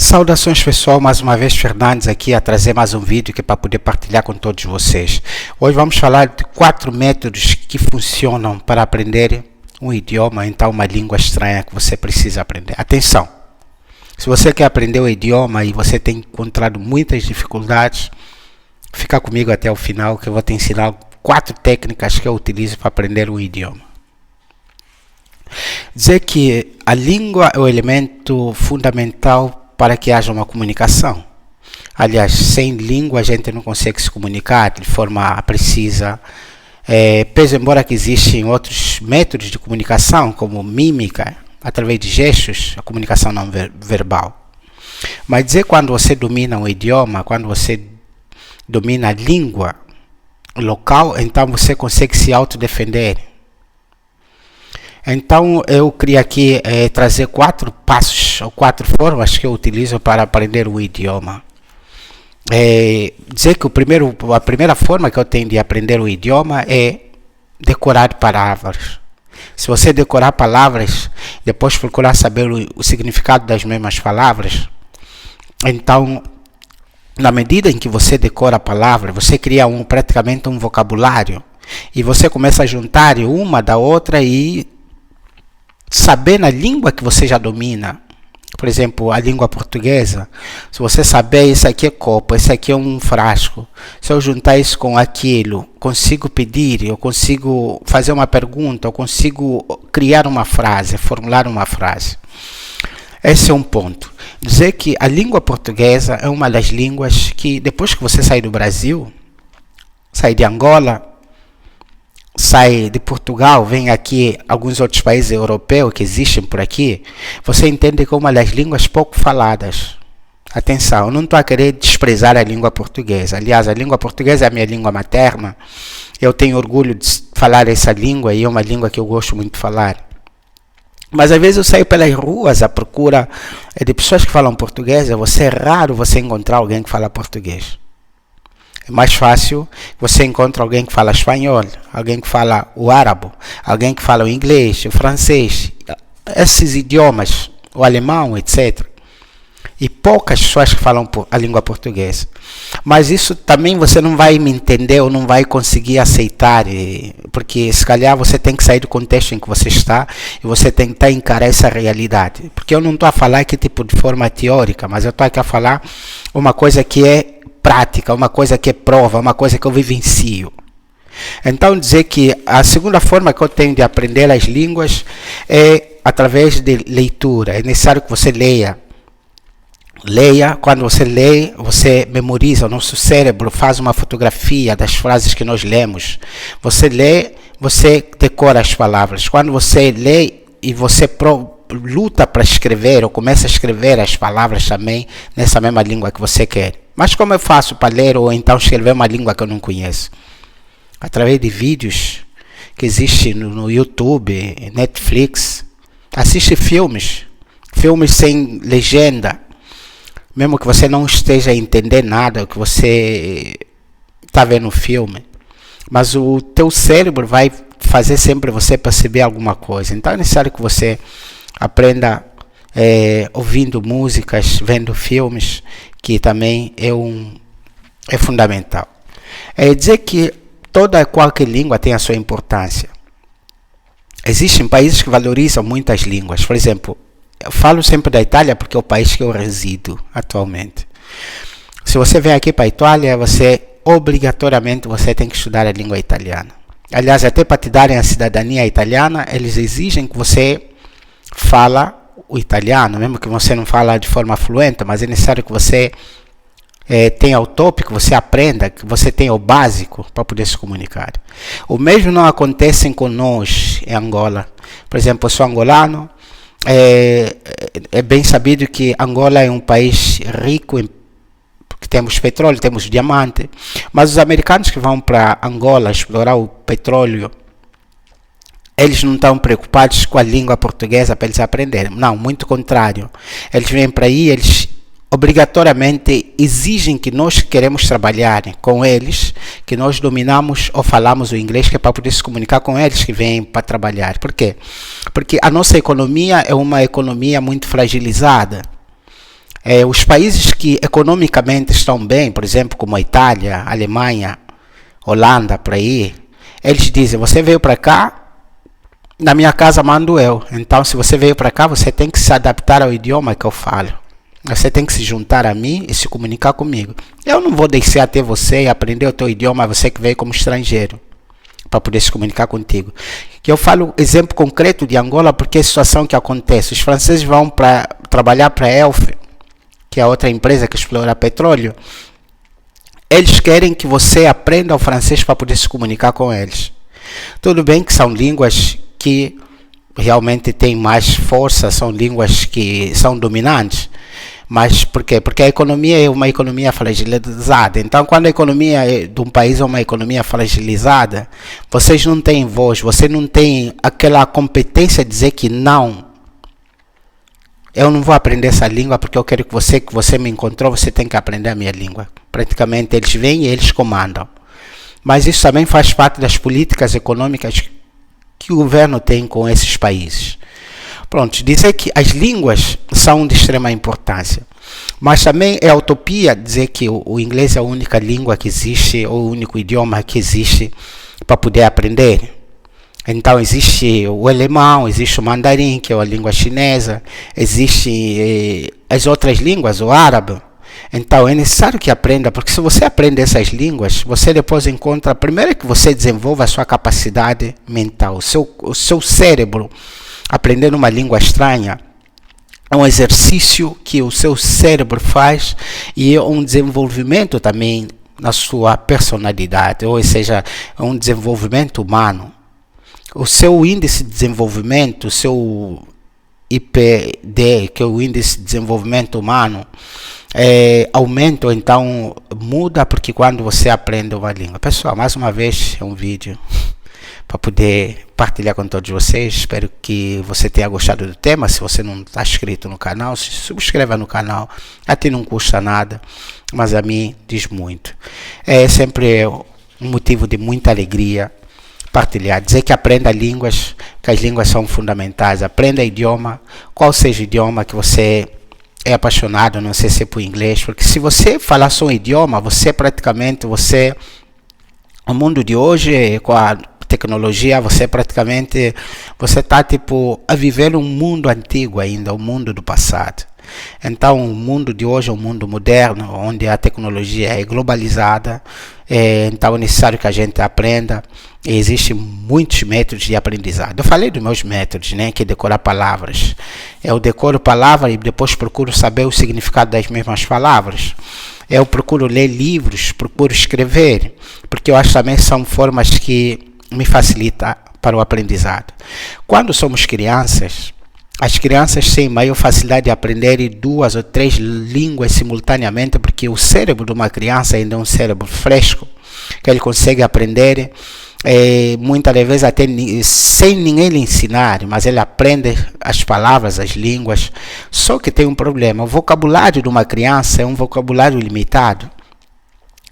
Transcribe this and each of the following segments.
Saudações pessoal, mais uma vez Fernandes aqui a trazer mais um vídeo que é para poder partilhar com todos vocês. Hoje vamos falar de 4 métodos que funcionam para aprender um idioma, então uma língua estranha que você precisa aprender. Atenção, se você quer aprender o idioma e você tem encontrado muitas dificuldades, fica comigo até o final que eu vou te ensinar 4 técnicas que eu utilizo para aprender um idioma. Dizer que a língua é o elemento fundamental para que haja uma comunicação. Aliás, sem língua a gente não consegue se comunicar de forma precisa. Pese embora que existem outros métodos de comunicação, como mímica, através de gestos, a comunicação não verbal. Mas dizer quando você domina um idioma, quando você domina a língua local, então você consegue se autodefender. Então eu queria aqui trazer 4 passos ou 4 formas que eu utilizo para aprender o idioma. Dizer que a primeira forma que eu tenho de aprender o idioma é decorar palavras. Se você decorar palavras, depois procurar saber o significado das mesmas palavras, então na medida em que você decora a palavra, você cria praticamente um vocabulário e você começa a juntar uma da outra e saber na língua que você já domina. Por exemplo, a língua portuguesa, se você saber isso aqui é copo, isso aqui é um frasco, se eu juntar isso com aquilo, consigo pedir, eu consigo fazer uma pergunta, eu consigo criar uma frase, formular uma frase. Esse é um ponto. Dizer que a língua portuguesa é uma das línguas que, depois que você sair do Brasil, sair de Angola, sai de Portugal, vem aqui alguns outros países europeus que existem por aqui, você entende que é uma das línguas pouco faladas. Atenção, eu não estou a querer desprezar a língua portuguesa. Aliás, a língua portuguesa é a minha língua materna. Eu tenho orgulho de falar essa língua e é uma língua que eu gosto muito de falar. Mas às vezes eu saio pelas ruas à procura de pessoas que falam português. É raro você encontrar alguém que fala português. É mais fácil você encontrar alguém que fala espanhol, alguém que fala o árabe, alguém que fala o inglês, o francês, esses idiomas, o alemão, etc. E poucas pessoas que falam a língua portuguesa. Mas isso também você não vai me entender ou não vai conseguir aceitar, porque se calhar você tem que sair do contexto em que você está e você tem que encarar essa realidade. Porque eu não estou a falar aqui tipo de forma teórica, mas eu estou aqui a falar uma coisa que é prática, uma coisa que é prova, uma coisa que eu vivencio. Então dizer que a segunda forma que eu tenho de aprender as línguas é através de leitura. É necessário que você leia. Leia, quando você lê, você memoriza, o nosso cérebro faz uma fotografia das frases que nós lemos. Você lê, você decora as palavras. Quando você lê e você luta para escrever ou começa a escrever as palavras também nessa mesma língua que você quer. Mas como eu faço para ler ou então escrever uma língua que eu não conheço? Através de vídeos que existem no YouTube, Netflix. Assiste filmes sem legenda. Mesmo que você não esteja a entender nada que você está vendo o filme. Mas o teu cérebro vai fazer sempre você perceber alguma coisa. Então é necessário que você aprenda ouvindo músicas, vendo filmes, que também é fundamental. É dizer que qualquer língua tem a sua importância. Existem países que valorizam muitas línguas. Por exemplo, eu falo sempre da Itália porque é o país que eu resido atualmente. Se você vem aqui para a Itália, obrigatoriamente você tem que estudar a língua italiana. Aliás, até para te darem a cidadania italiana, eles exigem que você fala o italiano, mesmo que você não fala de forma fluente, mas é necessário que você tenha o tópico, você aprenda, que você tenha o básico para poder se comunicar. O mesmo não acontece com nós em Angola. Por exemplo, eu sou angolano, é bem sabido que Angola é um país rico porque temos petróleo, temos diamante, mas os americanos que vão para Angola explorar o petróleo, eles não estão preocupados com a língua portuguesa para eles aprenderem. Não, muito contrário. Eles vêm para aí, eles obrigatoriamente exigem que nós queremos trabalhar com eles, que nós dominamos ou falamos o inglês, que é para poder se comunicar com eles que vêm para trabalhar. Por quê? Porque a nossa economia é uma economia muito fragilizada. Os países que economicamente estão bem, por exemplo, como a Itália, a Alemanha, Holanda, por aí, eles dizem, você veio para cá, na minha casa mando eu. Então, se você veio para cá, você tem que se adaptar ao idioma que eu falo. Você tem que se juntar a mim e se comunicar comigo. Eu não vou deixar até você e aprender o teu idioma, você que veio como estrangeiro, para poder se comunicar contigo. Que eu falo exemplo concreto de Angola, porque é a situação que acontece. Os franceses vão para trabalhar para a Elf, que é a outra empresa que explora petróleo. Eles querem que você aprenda o francês para poder se comunicar com eles. Tudo bem que são línguas que realmente têm mais força, são línguas que são dominantes. Mas por quê? Porque a economia é uma economia fragilizada. Então, quando a economia de um país é uma economia fragilizada, vocês não têm voz, você não tem aquela competência de dizer que não. Eu não vou aprender essa língua porque eu quero que você me encontrou, você tem que aprender a minha língua. Praticamente eles vêm e eles comandam. Mas isso também faz parte das políticas econômicas que o governo tem com esses países. Pronto, dizer que as línguas são de extrema importância. Mas também é utopia dizer que o inglês é a única língua que existe, ou o único idioma que existe para poder aprender. Então existe o alemão, existe o mandarim, que é a língua chinesa, existe as outras línguas, o árabe. Então é necessário que aprenda, porque se você aprende essas línguas, você depois encontra, primeiro que você desenvolva a sua capacidade mental, o seu cérebro. Aprender uma língua estranha é um exercício que o seu cérebro faz e é um desenvolvimento também na sua personalidade, ou seja, é um desenvolvimento humano. O seu índice de desenvolvimento, o seu IPD, que é o índice de desenvolvimento humano, aumenta, ou então muda, porque quando você aprende uma língua. Pessoal, mais uma vez é um vídeo para poder partilhar com todos vocês. Espero que você tenha gostado do tema. Se você não está inscrito no canal, se subscreva no canal, até não custa nada, mas a mim diz muito. É sempre um motivo de muita alegria partilhar, dizer que aprenda línguas, que as línguas são fundamentais. Aprenda idioma, qual seja o idioma que você é apaixonado, não sei se é por inglês, porque se você falar só um idioma, o mundo de hoje, com a tecnologia, você está tipo a viver um mundo antigo ainda, um mundo do passado. Então o mundo de hoje é um mundo moderno, onde a tecnologia é globalizada. Então é necessário que a gente aprenda. Existem muitos métodos de aprendizado. Eu falei dos meus métodos, né, que é decorar palavras. Eu decoro palavras e depois procuro saber o significado das mesmas palavras. Eu procuro ler livros, procuro escrever, porque eu acho também que são formas que me facilitam para o aprendizado. Quando somos crianças, as crianças têm maior facilidade de aprender 2 ou 3 línguas simultaneamente, porque o cérebro de uma criança ainda é um cérebro fresco, que ele consegue aprender muitas vezes até sem ninguém lhe ensinar, mas ele aprende as palavras, as línguas. Só que tem um problema: o vocabulário de uma criança é um vocabulário limitado,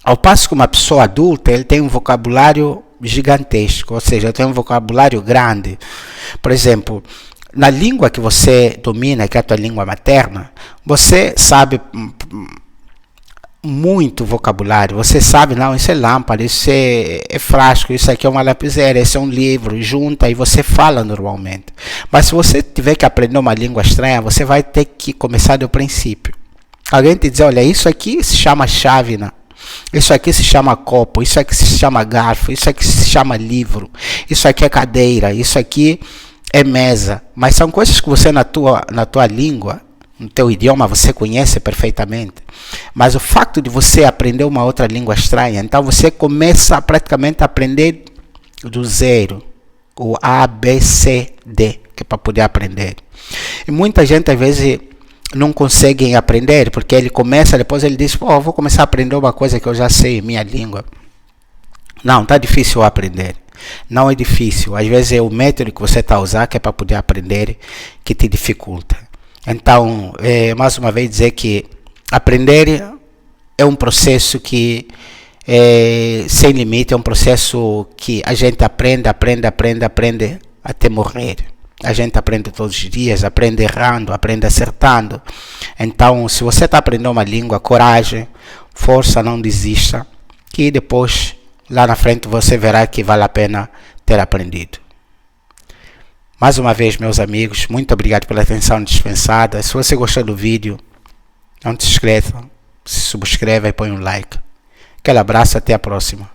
ao passo que uma pessoa adulta ele tem um vocabulário gigantesco, ou seja, tem um vocabulário grande. Por exemplo, na língua que você domina, que é a tua língua materna, você sabe muito vocabulário. Você sabe, não, isso é lâmpada, isso é frasco, isso aqui é uma lapiseira, esse é um livro, junta e você fala normalmente. Mas se você tiver que aprender uma língua estranha, você vai ter que começar do princípio. Alguém te diz, olha, isso aqui se chama chávena, isso aqui se chama copo, isso aqui se chama garfo, isso aqui se chama livro, isso aqui é cadeira, isso aqui é mesa. Mas são coisas que você na tua língua, no teu idioma, você conhece perfeitamente. Mas o fato de você aprender uma outra língua estranha, então você começa praticamente a aprender do zero, o A, B, C, D, que é para poder aprender. E muita gente às vezes não consegue aprender, porque ele começa, depois ele diz, eu vou começar a aprender uma coisa que eu já sei, minha língua. Não, está difícil aprender. Não é difícil, às vezes é o método que você está a usar, que é para poder aprender, que te dificulta. Então, mais uma vez dizer que aprender é um processo que sem limite, é um processo que a gente aprende até morrer. A gente aprende todos os dias, aprende errando, aprende acertando. Então, se você está aprendendo uma língua, coragem, força, não desista, que depois, lá na frente, você verá que vale a pena ter aprendido. Mais uma vez, meus amigos, muito obrigado pela atenção dispensada. Se você gostou do vídeo, não se esqueça, se subscreva e põe um like. Aquele abraço, até a próxima.